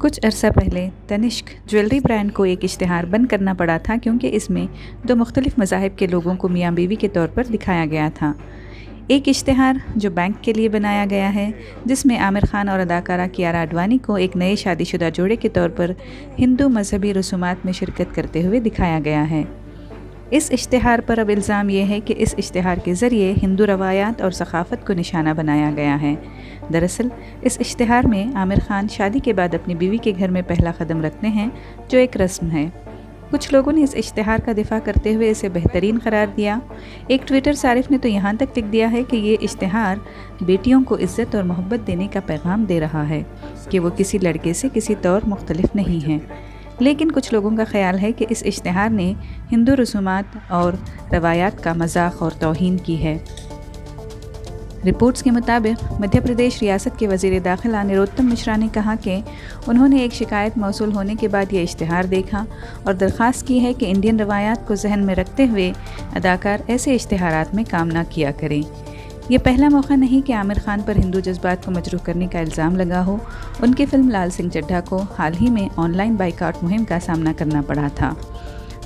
कुछ अरसा पहले तनिष्क ज्वेलरी ब्रांड को एक इश्तिहार बंद करना पड़ा था क्योंकि इसमें दो मुख्तलिफ मज़ाहिब के लोगों को मियाँ बीवी के तौर पर दिखाया गया था। एक इश्तिहार जो बैंक के लिए बनाया गया है, जिसमें आमिर खान और अदाकारा कियारा आडवाणी को एक नए शादीशुदा जोड़े के तौर पर हिंदू मजहबी रसूमात में शिरकत करते हुए दिखाया गया है। इस इश्तिहार पर अब इल्ज़ाम यह है कि इस इश्तिहार के ज़रिए हिंदू रवायात और सकाफ़त को निशाना बनाया गया है। दरअसल इस इश्तिहार में आमिर खान शादी के बाद अपनी बीवी के घर में पहला कदम रखते हैं, जो एक रस्म है। कुछ लोगों ने इस इश्तिहार का दिफा करते हुए इसे बेहतरीन करार दिया। एक ट्विटर सारिफ ने तो यहाँ तक लिख दिया है कि ये इश्तिहार बेटियों को इज़्ज़त और मोहब्बत देने का पैगाम दे रहा है कि वो किसी लड़के से किसी तौर मुख्तलिफ नहीं हैं। लेकिन कुछ लोगों का ख़्याल है कि इस इश्तिहार ने हिंदू रसूमात और रवायात का मजाक और तौहीन की है। रिपोर्ट्स के मुताबिक मध्य प्रदेश रियासत के वज़ीर दाखिला निरोत्तम मिश्रा ने कहा कि उन्होंने एक शिकायत मौसूल होने के बाद ये इश्तिहार देखा और दरख्वास्त की है कि इंडियन रवायात को जहन में रखते हुए अदाकार ऐसे इश्तिहारात में काम ना किया करें। ये पहला मौका नहीं कि आमिर खान पर हिंदू जज्बात को मजरूह करने का इल्ज़ाम लगा हो। उनकी फ़िल्म लाल सिंह चड्ढा को हाल ही में ऑनलाइन बाइकआउट मुहिम का सामना करना पड़ा था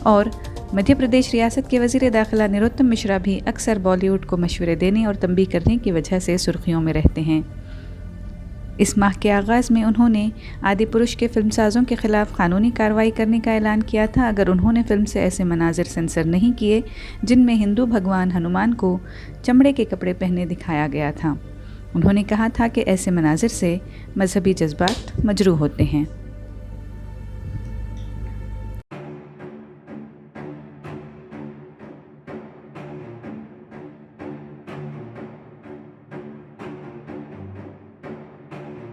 और मध्य प्रदेश रियासत के वज़ीर दाखिला निरोत्तम मिश्रा भी अक्सर बॉलीवुड को मशवरे देने और तंबीह करने की वजह से सुर्खियों में रहते हैं। इस माह के आगाज़ में उन्होंने आदि पुरुष के फिल्मसाजों के ख़िलाफ़ कानूनी कार्रवाई करने का ऐलान किया था अगर उन्होंने फ़िल्म से ऐसे मनाजिर सेंसर नहीं किए जिनमें हिंदू भगवान हनुमान को चमड़े के कपड़े पहने दिखाया गया था। उन्होंने कहा था कि ऐसे मनाजिर से मजहबी जज्बात मजरूह होते हैं।